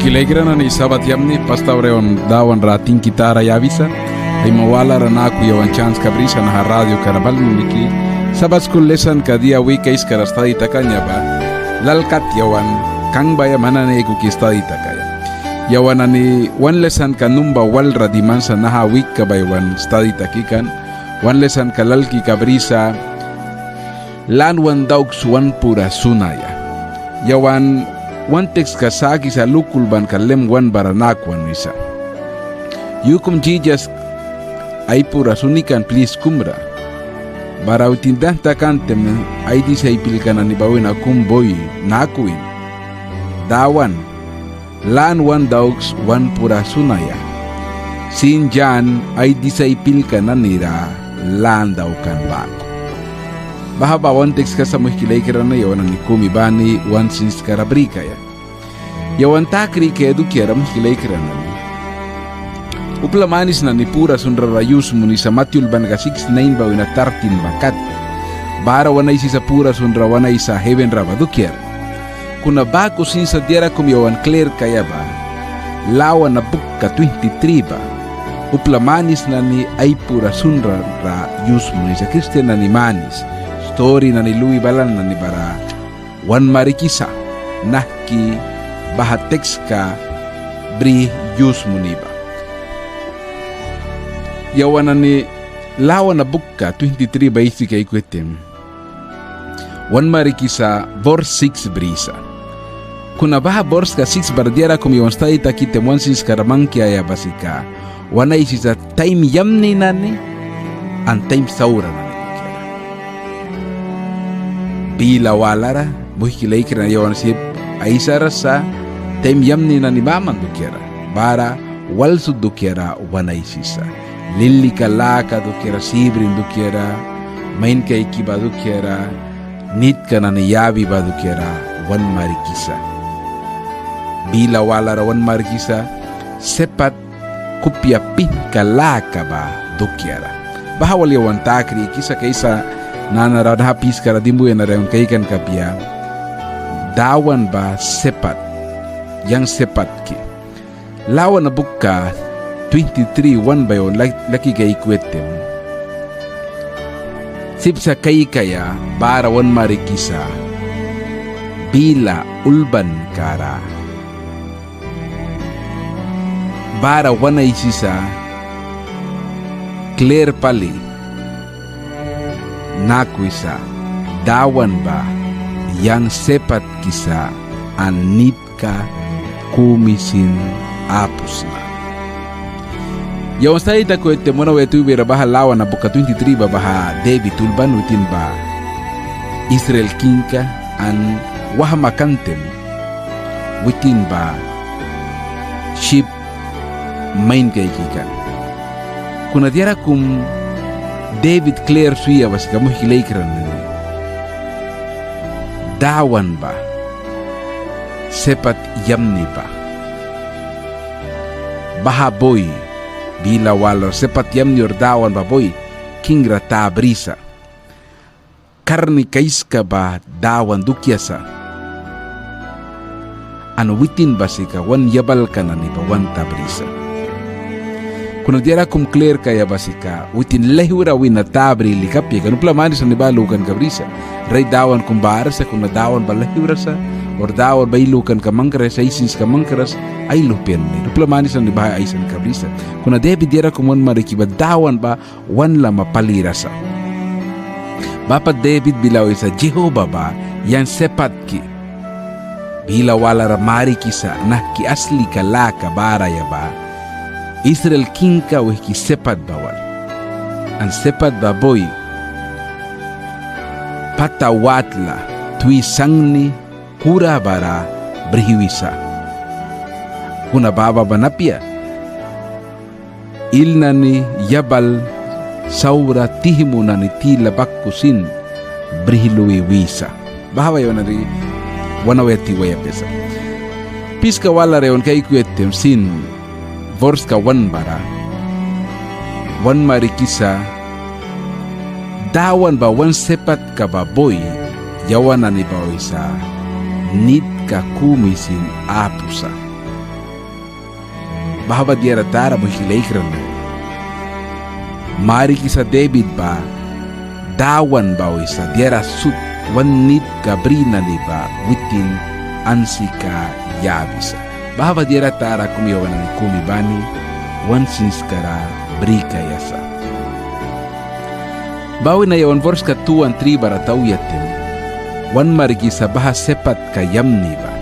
Muhikilegrana ni sabat yamni pastaureon dawan rating kitara yavisa ay mawala ranaku yawan chance kabrisa na radio karabal miki sabat school lesson kadia wika iskara stadi takanya ba lalkat yawan kang baya manane ku ki stadi takaya yawan ani one lesson kanumba walra dimansa naha wika baywan stadi takikan one lesson kalalki kabrisa lan wan dauks wan pura sunaya yawan wan teks kasaki sa lukul ban kalem wan baranakwan nisa yukum jijas ay pura sunikan please kumra bara utindah takantem ay di sa ipilkan ni bawin akum boy nakuin dawan lan wan dauks wan pura sunaya sinjan ay di sa ipilkan nira lan daukan bako bahaba wan teks ka sa muhikilay kirana yawan ni kumi bani wan sins karabrika ya yawan takri ke edu kiara muhikilay kirana ni upla manis na ni pura sunra rayus muni sa Matthew ban ka 6:9 bawina tartin bakat bara wanay si sa pura sunra wanay sa heaven rabadu kiara kuna bako sinsa diara kum yawan clear kaya ba lawan na bukka 23 ba upla manis na ni ay pura sunra rayus muni sa Christian na ni manis story na ni Louis Balan na ni bara wan marikisa nahki bahateks ka bri yus muniba yawan na ni lawan na bukka 23 ba isi kay kwetem wan marikisa bors 6 brisa kuna baha bors ka 6 bardiara kum yawan stay takitem wan sis karamangki aya basika wana isi sa time yamni nani an time saura nani bila walara muhikilay kira yawan sip aisara sa tem yamni na ni maman dukera bara walsu dukera wanay sisa lili kalaka dukera sibrin dukera main kay kiba dukera nit ka na ni yabi ba dukera wan marikisa bila walara wan marikisa sepat kupya pin kalaka ba dukera bahawal yawan takri kisa kaisa nana raw hapis kara dimbu na rayon kaikan kapia dawan ba sepat yang sepat ki lawan na bukka 23 1 bayo laki kay kwetem sipsa kay kaya bara wan marikisa bila ulban kara bara wanay sisa clear pali nakuisa dawan ba yang sepat kisa anit ka kumisin apus na yawan sa ita ko ete muna wetu bira baha lawan na buka 23 ba baha David Tulban witin ba Israel Kinka an wahamakantem witin ba ship main kay kikan kuna diara kum David Clare suya bas kamu hilay kiran nini dawan ba sepat yamni ba baha boy bila walo sepat yamni or dawan ba boy kingra ta brisa karni kaiska ba dawan dukyasa ano witin basika wan yabal kanani ba wan tabrisa kuna diara kum clear kaya basika witin lehura wina tabri likapya kanu plamani sa nibalukan kabrisa ray dawan kum barasa kuna dawan ba lehura sa or dawan ba ilukan kamangkaras aisins kamangkaras ay lupian ni plamani sa nibahay aisan kabrisa kuna debi diara kum wan marikiba dawan ba wan lama palirasa bapat David bilaw isa Jehovah ba yan sepat ki bila wala ramari kisa nah ki asli kalaka baraya ba Israel kinka wihki sepat bawal an sepat baboy patawatla tui sangni kura bara berhiwisa kuna baba banapia ilnani yabal saura tihimu nani tila bakkusin berhiluwi wisa bahawa yonari wanaweti waya pesa piska wala reon kay kuetem sin Vorska wan bara wan marikisa dawan ba wan sepat ka baboy yawan ani ba isa nit ka kumisin apusa bahwa dia ratara muhilaikran. Mari kisah David ba dawan ba isa dia rasut wanit kabrina ni ba witin ansika yabisa. Bahwa dia ratara kumiyawan ni kumibani wan sinskara brika yasa. Bawi na yawan vors ka tuan tri baratau yatim wan marigi sa bahas sepat ka yamni ba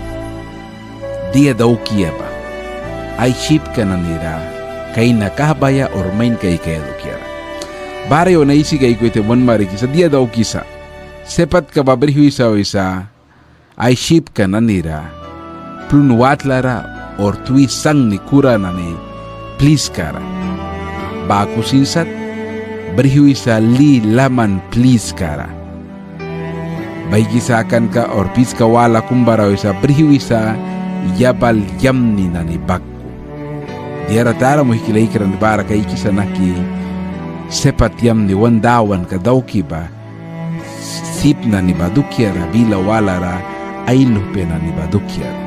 dia daukia ba ay ship ka na nira kay nakabaya or main kay kaya dukiara bara yo naisi kay kwete wan marigi sa dia daukisa sepat ka babrihui sa isa ay ship ka na nira plunwat lara or tui sang ni kura na ni please kara ba aku sinsat berhiwi sa li laman please kara baigi sa akan ka or pis ka wala kumbaraw sa berhiwi sa yabal yamni na ni bakku dia ratara mo hikilay kiran bara kay kisa naki sepat yamni wandawan ka dauki ba sip na ni badukyara bila wala ra ay lupe na ni badukyara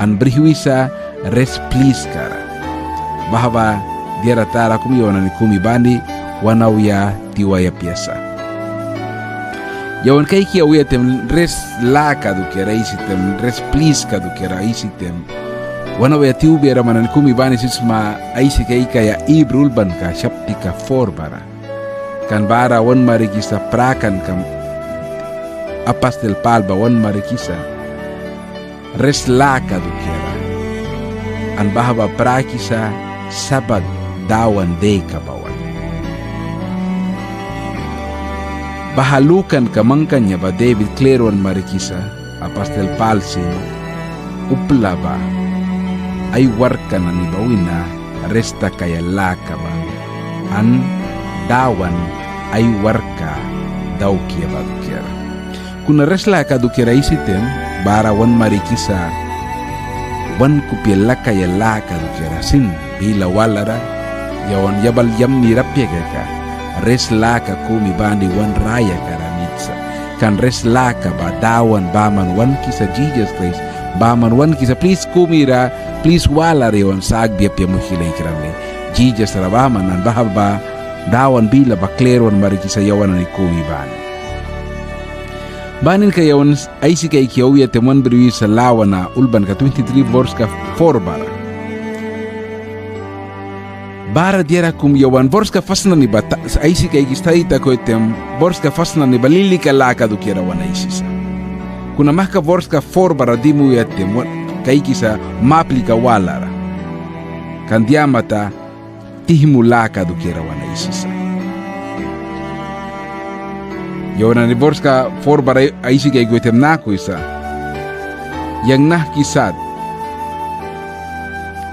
an berhiwi sa res please kara bahwa dia ratara kumiyawan ni kumibani wanawya tiwaya piasa. Yawan kay kia uya tem res la kadu kera isitem res please kadu kera isitem. Wanawya tiubera manan kumibani sisma aisi kay kaya ibrulban ka shaptika forbara. Kan bara wan marikisa prakan kam apastel palba wan marikisa res la kadu kera. An bahaba prakisa sabad dawan day kabawan. Bahalukan kamangkanya ba David Claron marikisa apastel palsin upla ba ay warka na ni bawina resta kaya laka ba an dawan ay warka daw kia ba dukiara kuna resla ka dukiara isitem bara wan marikisa wan kupila kaya laka dukiara sin bila walara yawan yabal yam ni rapya ka res laka kumi bandi wan raya karanitsa kan res laka ba dawan baman wan kisa Jesus Christ baman wan kisa please kumira please wala rewan sag dia pia muhilay kirame Jesus rabaman an bahaba dawan bila ba kleron mari kisa yawan ni kumi bani banin ka yawan ay si kay kiyawiya teman berwi sa lawana ulban ka 23 verse ka 4 bara bara diara kum yawan borska fasna ni bata aisi kay gistaita ko etem borska fasna ni balili ka laka du kira wana isisa kuna mahka borska for bara dimu etem kay kisa maplika walara kan diamata tihimu laka du kira wana isisa yawan ni borska for bara aisi kay go etem nako isa yang nah kisat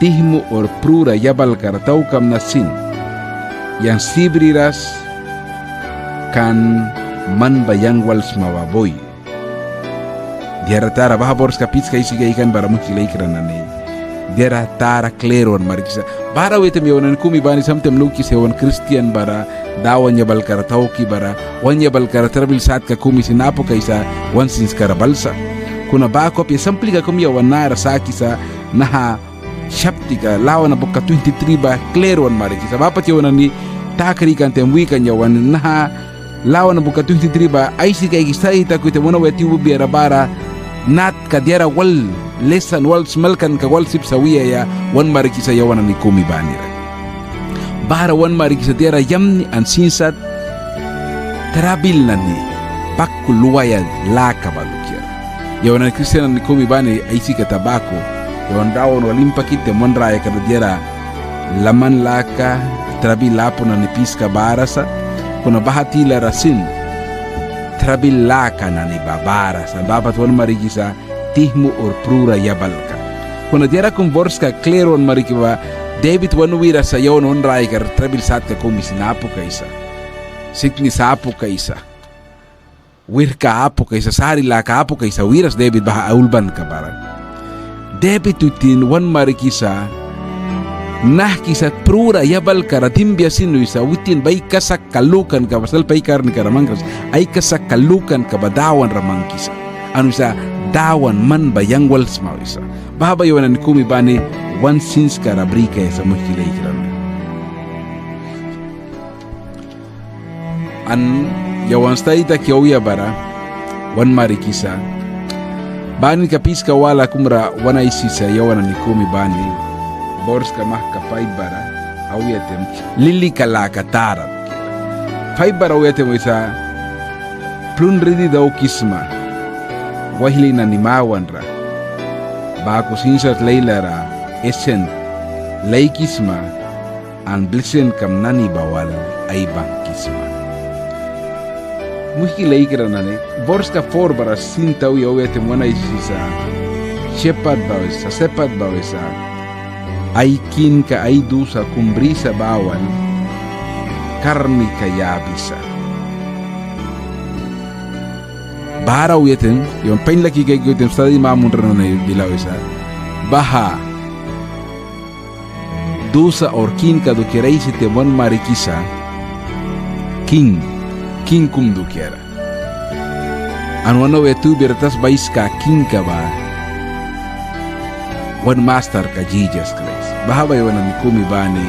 tihmu or prura yabal karatau kam nasin yang sibriras kan man bayang wals mawaboy diara tara baha bors kapits kay siga ikan bara mukilay kranane diara tara kleron marikisa bara wetem yawan kumi bani samtem lukis yawan Christian bara dawan yabal karatau ki bara wan yabal karatrabil saat ka kumi sinapo kaysa wan sins karabalsa kuna ba kopya samplika kumi yawan nara sakisa naha Shaptika lawan na buka 23 ba kleron marikisa bapat yawan ni takri kan temwi kan yawan naha lawan na buka 23 ba aisi kay gisay ta kuite mona weti ubiara bara nat kadiara wal lesan wal smelkan ka wal sip sawiya ya wan marikisa yawan ni kumi banira bara wan marikisa diara yamni an sinsat terabil nani pakku luwaya laka balukir yawan ni Kristian ni kumi bani aisi ka tabako yawan dawon walimpa kite mon raya kada diara laman laka trabi lapo na nipiska barasa kuna bahati la rasin trabi laka na ni babarasa babat wan marikisa tihmu or prura yabalka kuna diara kum borska kleron marikiba David wan wira sa yawan on raya kar trabil sat ka kumis napo kaisa sikni sapo kaisa wirka apo kaisa sari laka apo kaisa wiras David baha aulban ka barang David tutin wan marikisa nah kisat prura yabal karatim biasinu isa witin bay kasak kalukan ka basal pay karni karamangkas ay kasak kalukan ka badawan ramangkisa anu isa dawan man bayang wals mau isa bahabayawan kumi bani wan sins kara brika esa muskila ikran an yawan staita kiauya bara wan mari kisa bani kapiska wala kumra wana isisa yawana nikumi bani borska mahka faibara auyatem lili kalaka tara faibara auyatem isa plun ridi dau kisma wahili na nimawanra bako sinsat leilara esen leikisma an blisen kam nani bawal ay bangkisma muski leikira nane borska forbara sintau auyatem wana isisa shepat bawesa ay kin ka ay dusa kumbrisa bawal karni kayabisa bahara uyeten yon pain laki kay gotem stadi mamun rano bilawisa baha dusa or kin ka do kirai te wan marikisa king kum do kiera an wana wetu bertas bais ka king ka ba wan master ka Jesus Christ baha ba wana nikumi bani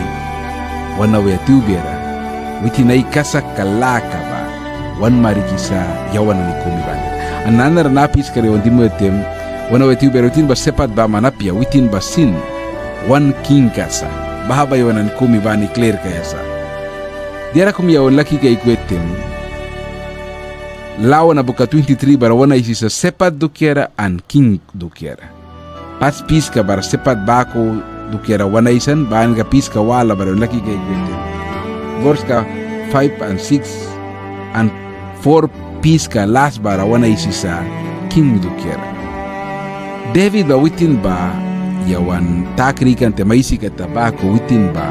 wana wetu bera witinai kasak kalaka ba wan marikisa yawan nikumi bani anandar napis kare wandimu etem wana wetu berutin ba sepat ba manapia witin ba sin wan king kasa bahaba yawan nikumi bani clear kayasa diara kum yawan laki kay kwetem lawan abuka 23 bara wana isisa sepat dukiera an king dukiera pas piska bara sepat bako dukiera wana isan baan ka piska wala bara laki kay kwetem borska 5 and 6 and 4 piska las bara wana isisa king dukiera David ba witin ba yawan takrikan te maisi kata bako witin ba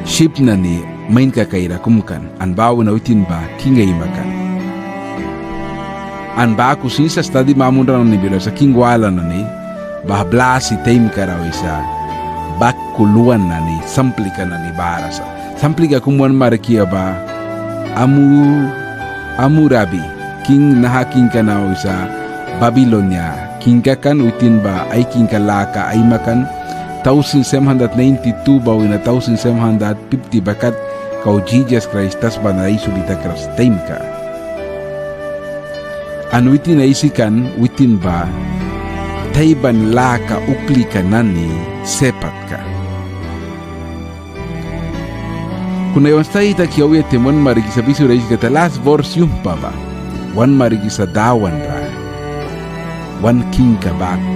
ship na ni main ka kaira kumkan an bawo na witin ba king ay makan an bako sinsa stadi mamundra ni bila sa king wala na ni bah blasi time karaw isa bakuluan na ni samplika na ni barasa samplika kumuan marakia ba Amurabi king naha king kana usa Babylonia king kan utin ba ay king kalaka ay makan 1792 ba wina 1750 bakat kau Jesus Christ tas ba na isubita kras time ka an witin ay isikan witin ba tayban laka ukli kanani sepat ka kuna yon staita ki awyete mon marigi sa bisu reis kata last verse yung baba wan marigi sa dawan ra wan king ka bago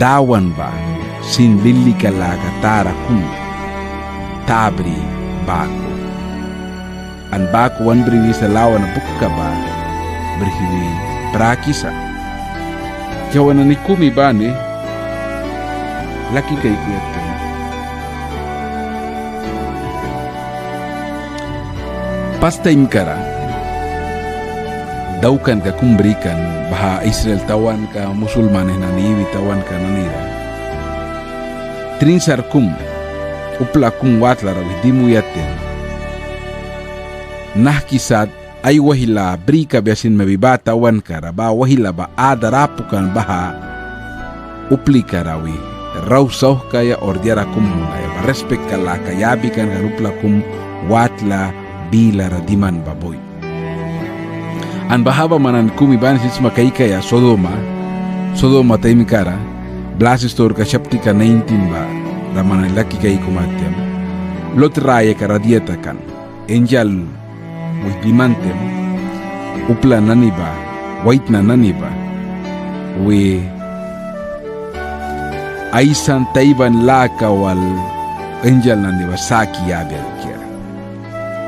dawan ba sin lili kalaka tara kum tabri bago an bago wan briwi sa lawan bukka ba berhiwi prakisa jawana ni kumi bane laki kay kwete pasta imkara daukan ka kumbrikan baha Israel tawan ka musulman na niwi tawan ka nanira trinsar kum upla kum watla rawi dimu yaten nah kisat ay wahila brika biasin mabibata tawan kara ba wahila ba adarapukan baha upli karawi raw sauh kaya ordiara kum munaya ba respect kala kayabi kan upla kum watla bila radiman baboy an bahaba manan kumi ban sisma kaika ya Sodoma taimikara blasistor ka chaptika 19 ba ramanan laki kai kumatem lot raya karadieta kan angel with dimantem upla naniba white na naniba we aisan taiban laka wal angel naniba saki yabel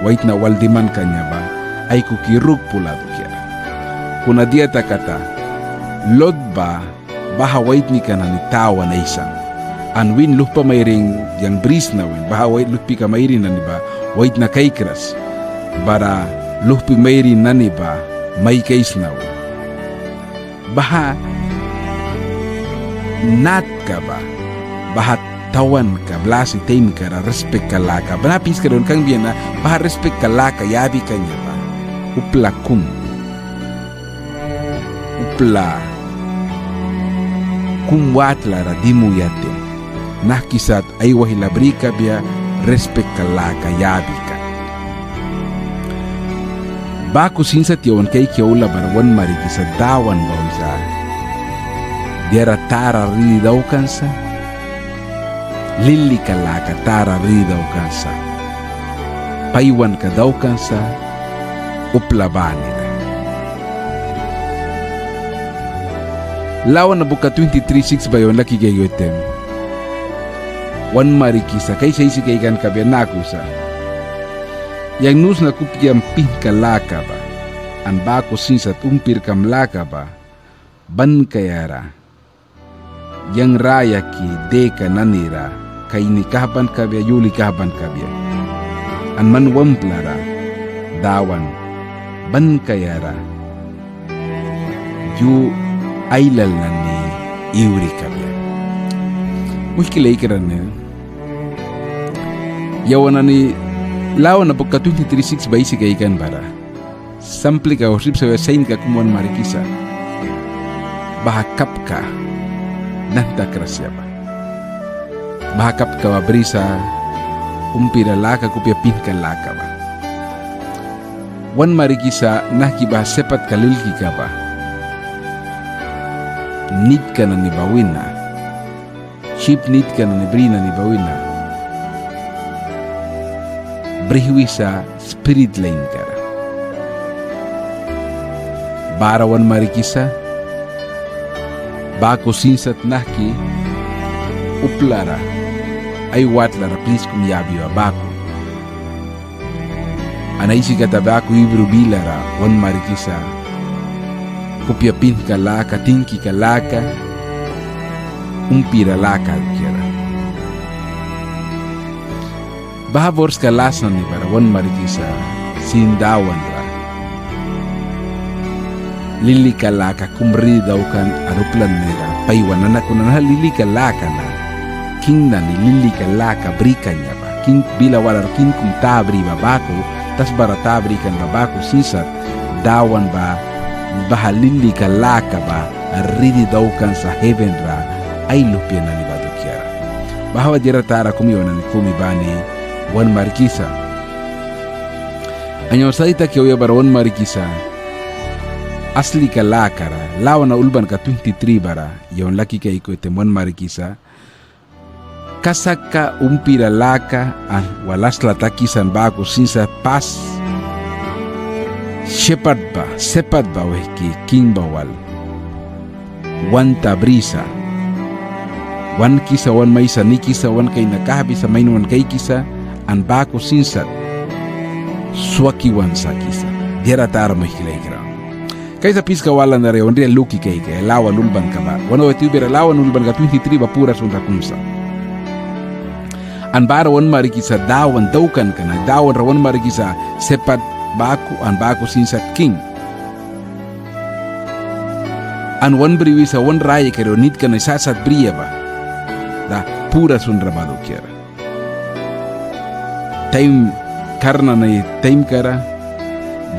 white na waldiman kanya ba ay kukiruk pula dukiara kuna dieta kata lod ba baha white ni kana ni tawa na isang an win lupa mayring yang bris na win baha white lupi ka mayrin na ni ba white na kaikras bara lupi mayrin na ni ba may kais na win baha nat ka ba baha tawan ka blasi time ka respect ka laka banapis ka doon kang biyan na baha respect ka laka yabi ka niya ba upla kum upla kumwatlara dimu yatem nah kisat ay wahilabrika biya respect kalaka yabika baku sinsa tiyawan kay kiyaula barwan mari kisa dawan bawisa diara tara ri daw kansa lili kalaka tara ri daw kansa paiwan ka daw kansa uplabani lawan na buka 23:6 bayon laki gayotem wan mari kisa kay sa isi kaikan kabya nakusa yang nus na kupyam pihka laka ba an bako sinsat umpir kam laka ba ban kayara yang raya ki deka nanira kay nikahban kabya yuli kahban kabya an man wamplara dawan ban kayara yu ailal nani iuri kabya mushkila ikiran ne yawanani lawan na pagka 23:6 ba isi kaikan bara sampli ka osip sa sain ka kumuan marikisa bahakap ka nanta krasya ba bahakap ka wabrisa umpira laka kupya pinka laka ba wan marikisa naki ba sepat kalilki ka ba nit ka na ni bawina ship nit ka na ni brina ni bawina brihwisa spirit lain kara barawan marikisa bako sinsat naki uplara ay watlara please kumyabiwa bako anaisi kata bako ibru bilara wan marikisa kupya pin kalaka tinki kalaka umpira laka kira bahabors kalasan ni para wan marikisa sindawan ra lili kalaka kumri daw kan aeroplan nila paiwan na kunan lili kalaka na king na ni lili kalaka brikanya ba king bila walar king kum tabri babako tas bara tabri kan babako sisat dawan ba bahalili kalaka ba ridi daw kan sa heaven ra ay lupia na ni badukiara bahawa dira tara kumiyo na ni kumi bani wan marikisa anyo saita kiyo bara wan marikisa asli kalaka ra lawan na ulban ka 23 bara yon laki kay ko ite wan marikisa kasaka umpira laka an walas latakisan bako sinsa pas sepat ba wehki king bawal wan tabrisa wan kisa wan maisa ni kisa wan kay nakahabi sa main wan kay kisa an bako sinsat swaki wan sa kisa dira tara mahilay kira kay sa piska wala na rin wan luki kay lawan ulban ka ba wan o tubira lawan ulban ka 23 ba pura sunta kumsa an bara wan marikisa dawan daukan kana dawan rawan marikisa sepat baku an baku sinsat king an wan briwisa wan raya kero nit kana sasat bria ba da pura sun rabado kera time karna na time kara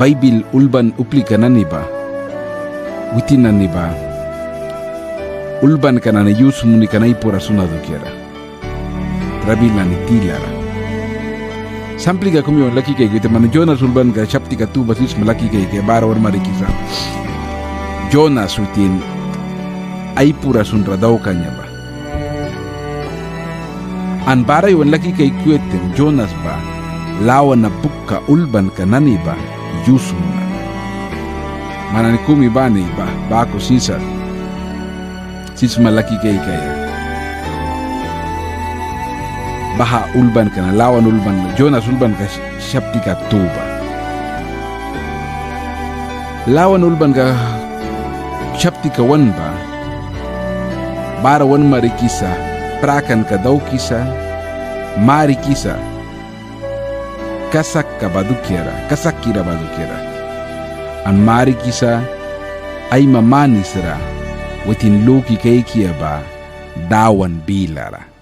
bible ulban uplika nani ba witin nani ba ulban kana na yus muni kana pura sunado kera rabil nani tilara sampli ka kumiyo laki kay kita man Jonas ulban ka chapti ka tu basis malaki kay bara war marikisa Jonas witin ay pura sunra daw kanya ba an bara yon laki kay kuetem Jonas ba lawan na bukka ulban ka nani ba yusuna manani kumi bani ba bako sisa malaki kay kaya baha ulban kana lawan ulban Jonas ulban ka syapti ka tuba lawan ulban ka syapti ka wan ba bara wan marikisa prakan ka daw kisa mari kisa kasak ka badukira kasak kira badukira an mari kisa ay mamanis ra witin luki kay kiya ba dawan bilara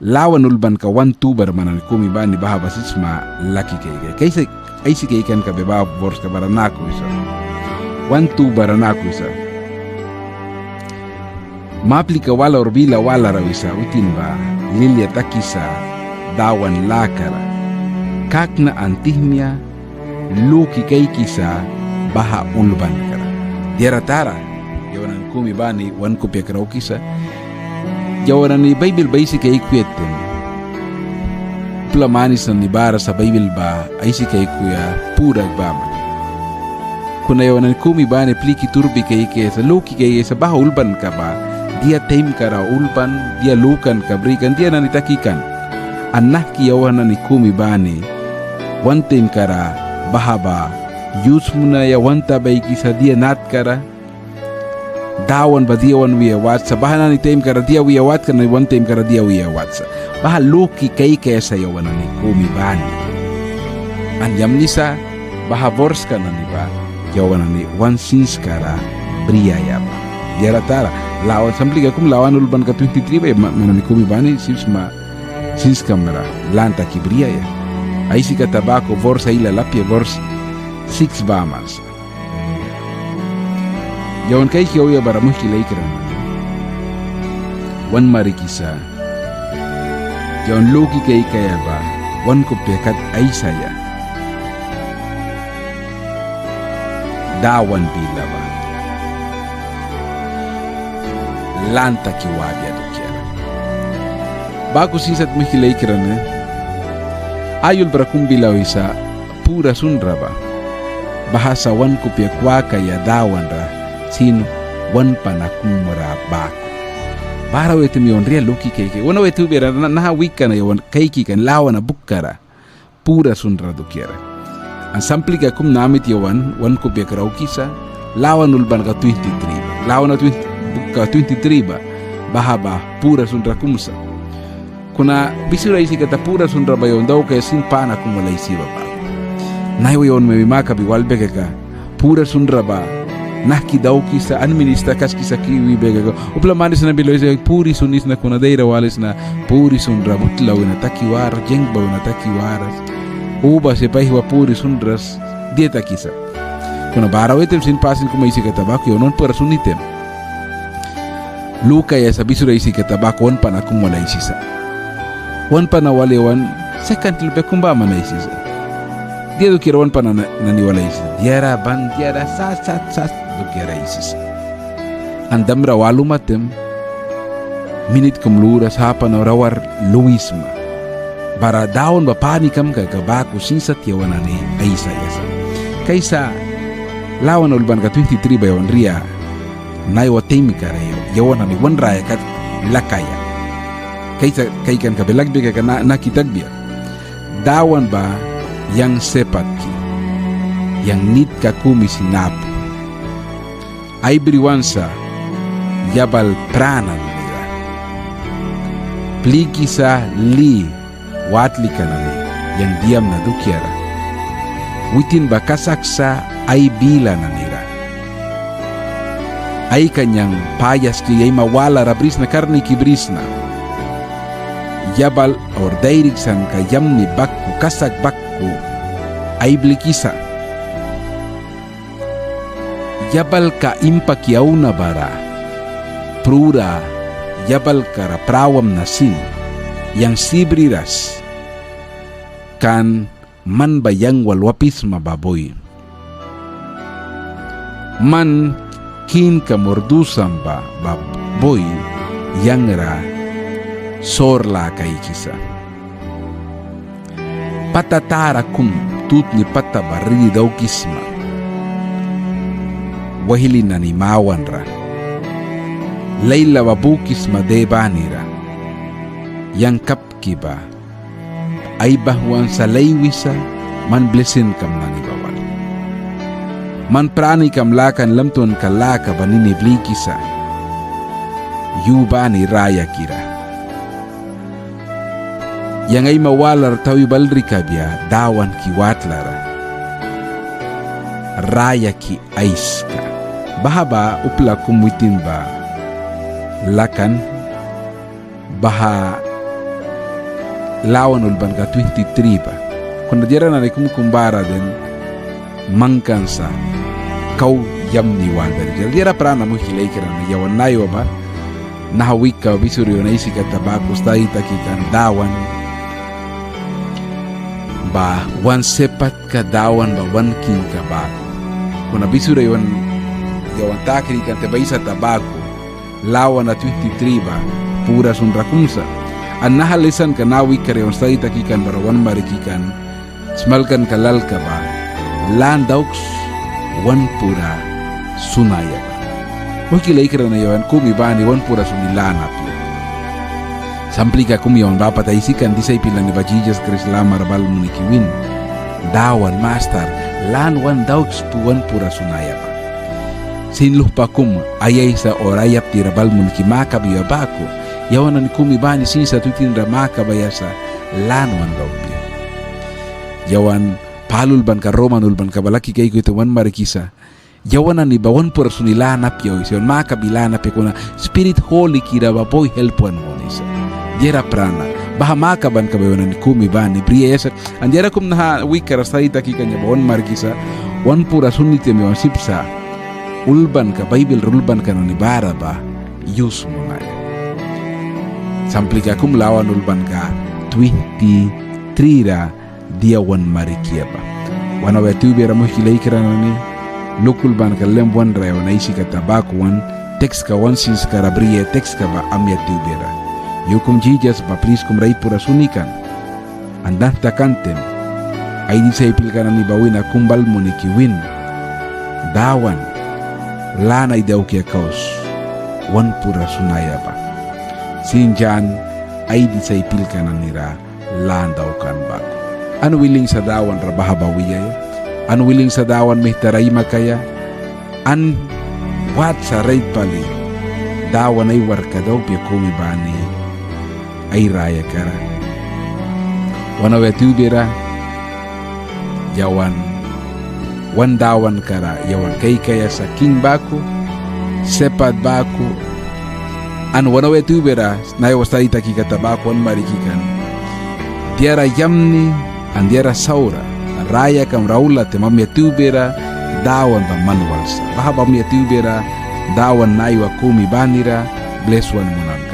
lawan ulban ka wan tubar manan kumi bani baha basisma laki kay kaysa ay si kay kan ka beba bors ka baranako isa wan tubar anako isa Maplika wala orbila wala rawisa utin ba lilia takisa dawan lakara kakna antihmia luki kaikisa baha ulban kara diara tara yawanan kumi bani wan kupya kara ukisa yawanan ni Bible baisi kai kuyetem pula manis ni bara sa Bible ba aisi kai kuya pura bama kuna yawanan kumi bani pliki turbi kai ke sa luki kai sa baha ulban ka ba dia time kara ulpan dia lukan kabrikan dia nani takikan anak ki yawana ni kumi bani one time kara bahaba yusmuna ya wanta baiki sa dia nat kara dawan ba dia wan wiya watsa bahana ni time kara dia wiya wat kana one time kara dia wiya watsa baha luki kai sa yawana ni kumi bani an yamnisa baha bors kana ni ba yawana ni one sins kara bria ya ba dia ratara lawan sampli kum lawan ulban ka 23 ba manani kumi bani sis kamera lanta kibria ya aisi ka tabako vorsa ila lapia vors 6 bamas yawan kai ki oya bara muhki laikran wan mari kisa yawan loki kai kaya ba wan ko pekat aisa ya dawan bila ba lanta kiwabia dukiara baku sisat mihilay kirane ayul berakum bilaw isa pura sunraba bahasa wan kupya kwaka ya dawan ra sino wan panakumra baku para wetu mi onria luki keke wana wetu bera na wika na yawan kaiki kan lawana bukkara pura sunra dukiara an samplika kum namit yawan wan kupya karaukisa lawan ulban ka 23 lawan 23 ba bahaba pura sunra kumsa kuna bisura isi kata pura sunra ba yon daw kaya sin pana kumala isi ba nayo yon me maka bi walbe ka pura sunra ba nahki daw kisa administra kas kisa kiwi bega upla manis na bilo isi puri sunis na kuna deira walis na puri sunra butlaw na takiwar jengba na takiwaras uba se pahiwa puri sunras dieta kisa kuna barawetem sin pasin kuma isi kata ba yon pura sunitem luka ya sabisura isi kata bako wan pana kumala isisa wan pana wale wan second lupe kumba mana isisa dia dukira wan pana nani wala isisa diara ban diara sat dukira isisa andamra walu matem minit kumlura sapa na rawar luisma bara daon ba pani kam ka bako sinsat ya wanani aisa yasa kaisa lawan ulban ka 23 ba yon ria nai wa temi karayo yawana ni wan raya kat lakaya kaikan ka belagbe ka na kitagbiya dawan ba yang sepatki yang nit ka kumi sinapu ay briwansa yabal prana nila pliki sa li watli kanani yang diam na dukiara witin ba kasaksa ay bila na nila ay kanyang payas ki ay mawala rabrisna karni kibrisna yabal or dairig san kayam ni bakku kasak bakku ay blikisa yabal ka impak yauna bara prura yabal kara prawam nasin yang sibriras kan man bayang walwapis mababoy man kin ka mordusan ba boy yang ra sorla kay kisa patatara kum tut ni pata barri daw kisma wahili na ni mawan ra layla wabukis madebanira yang kapkiba ay bahwan sa laywisa man blesin kam nani bawal man prani kam lakan lamton kalaka banini blikisa yubani raya kira yang ay mawalar tawi balri kabya dawan kiwatlara raya ki aiska bahaba upla kumwitin ba lakan baha lawan ulban ka 23 ba kung nadira na kumbara din mangkansa kau yam ni wandar dira prana mo hilay kira na yawan nayo ba nahawika bisuri na isi ka tabako stay takikan dawan ba wan sepat ka dawan ba wan king ka ba kuna bisuri yawan takri kan te baisa tabako lawan at 23 ba pura sun rakumsa an nahalisan ka nawika yawan stay takikan barawan marikikan smalkan kalal ka ba landaux wan pura sunaya ba wakila ikra na yawan kumi bani wan pura sunilana pia samplika kumi yawan bapa taisikan disay pila ni bajijas krislama rabal munikiwin dawan master lan wan dauks puan pura sunaya ba sinluh pakum ayay sa orayap ti rabal muniki maka biya bako yawan ni kumi bani sin sa tutin ramaka bayasa lan wan daw pia yawan palul ban ka romanul ban ka balaki kay ko ito wan marikisa yawan ni bawon pura sunilana pia ison maka bilana pe kuna spirit holy kira baboy helpuan mo nisa diera prana baha maka ban ka bayon ni kumi bani bria yasa andiera kum na wikara saita ki kanya bawon marikisa wan pura sunite me wan sipsa ulban ka bible rulban ka ni bara ba yus mo na samplika kum lawan ulban ka 23 ra dia wan marikia ba wana wa tubera mo kilay kirana ni lokul ban ka lembwan ra wana isi ka tabako wan text ka wan sis ka rabria text ka ba amya tubera yukum jijas ba please kum rai pura sunikan andan takanten ay di sa ipilkan ni bawin na kumbal mo ni kiwin dawan lanay daw kaya kaos wan pura sunaya ba sinjan ay di sa ipilkan nira lan daw kan ba unwilling sa dawan rabaha bawiya unwilling sa dawan may taray makaya an wat sa raid pali dawan ay warka daw piya kumi bani ay raya kara wana wetubira yawan wan dawan kara yawan kay kaya sa king bako sepad bako an wana wetubira na yawas tayo takikatabako an marikikan diara yamni an diara saura raya kam raula te mamya tubera dawan ba manualsa baha mamya tubera dawan naiwa kumi banira bless one munam